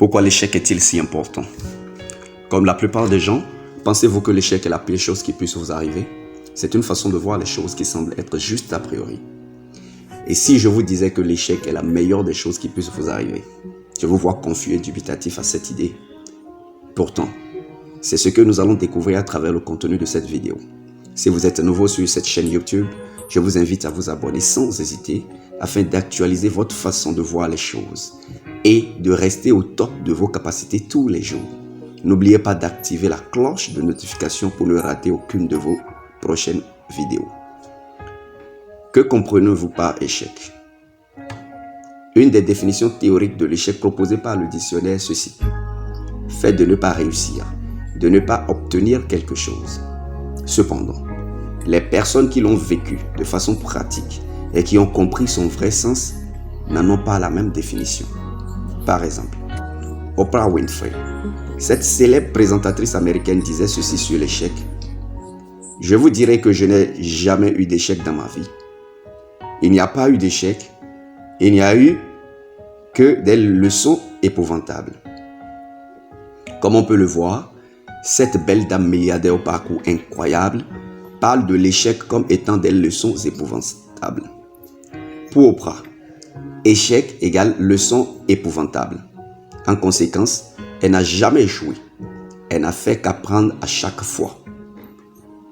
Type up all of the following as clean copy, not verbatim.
Pourquoi l'échec est-il si important? Comme la plupart des gens, pensez-vous que l'échec est la pire chose qui puisse vous arriver? C'est une façon de voir les choses qui semble être juste a priori. Et si je vous disais que l'échec est la meilleure des choses qui puissent vous arriver? Je vous vois confus et dubitatif à cette idée. Pourtant, c'est ce que nous allons découvrir à travers le contenu de cette vidéo. Si vous êtes nouveau sur cette chaîne YouTube, je vous invite à vous abonner sans hésiter afin d'actualiser votre façon de voir les choses et de rester au top de vos capacités tous les jours. N'oubliez pas d'activer la cloche de notification pour ne rater aucune de vos prochaines vidéos. Que comprenez-vous par échec? Une des définitions théoriques de l'échec proposées par le dictionnaire est ceci: fait de ne pas réussir, de ne pas obtenir quelque chose. Cependant, les personnes qui l'ont vécu de façon pratique et qui ont compris son vrai sens n'en ont pas la même définition. Par exemple, Oprah Winfrey, cette célèbre présentatrice américaine, disait ceci sur l'échec: je vous dirai que je n'ai jamais eu d'échec dans ma vie. Il n'y a pas eu d'échec, il n'y a eu que des leçons épouvantables. Comme on peut le voir, cette belle dame milliardaire au parcours incroyable parle de l'échec comme étant des leçons épouvantables. Pour Oprah, échec égale leçon épouvantable. En conséquence, elle n'a jamais échoué. Elle n'a fait qu'apprendre à chaque fois.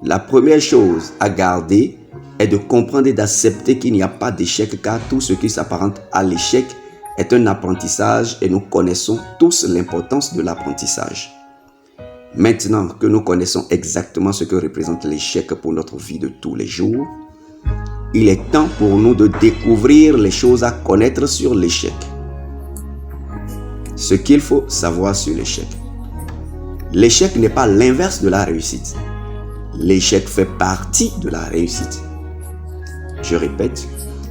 La première chose à garder est de comprendre et d'accepter qu'il n'y a pas d'échec, car tout ce qui s'apparente à l'échec est un apprentissage et nous connaissons tous l'importance de l'apprentissage. Maintenant que nous connaissons exactement ce que représente l'échec pour notre vie de tous les jours, il est temps pour nous de découvrir les choses à connaître sur l'échec. Ce qu'il faut savoir sur l'échec. L'échec n'est pas l'inverse de la réussite. L'échec fait partie de la réussite. Je répète,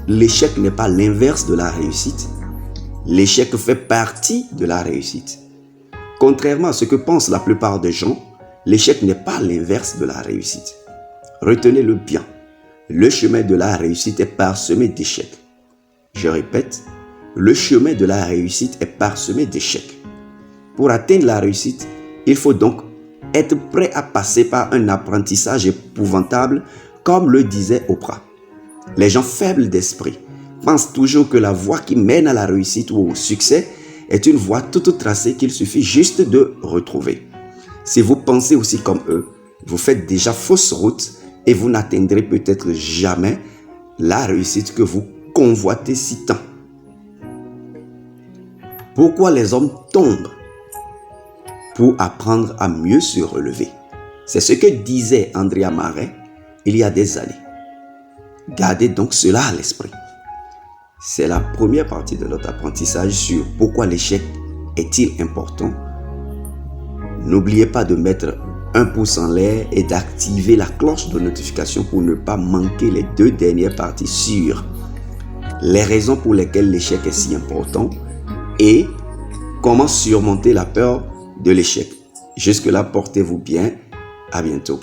l'échec n'est pas l'inverse de la réussite. L'échec fait partie de la réussite. Contrairement à ce que pensent la plupart des gens, l'échec n'est pas l'inverse de la réussite. Retenez-le bien. Le chemin de la réussite est parsemé d'échecs. Je répète, le chemin de la réussite est parsemé d'échecs. Pour atteindre la réussite, il faut donc être prêt à passer par un apprentissage épouvantable, comme le disait Oprah. Les gens faibles d'esprit pensent toujours que la voie qui mène à la réussite ou au succès est une voie toute tracée qu'il suffit juste de retrouver. Si vous pensez aussi comme eux, vous faites déjà fausse route et vous n'atteindrez peut-être jamais la réussite que vous convoitez si tant. Pourquoi les hommes tombent? Pour apprendre à mieux se relever. C'est ce que disait Andrea Marais il y a des années. Gardez donc cela à l'esprit. C'est la première partie de notre apprentissage sur pourquoi l'échec est-il important. N'oubliez pas de mettre un pouce en l'air et d'activer la cloche de notification pour ne pas manquer les deux dernières parties sur les raisons pour lesquelles l'échec est si important et comment surmonter la peur de l'échec. Jusque-là, portez-vous bien. À bientôt.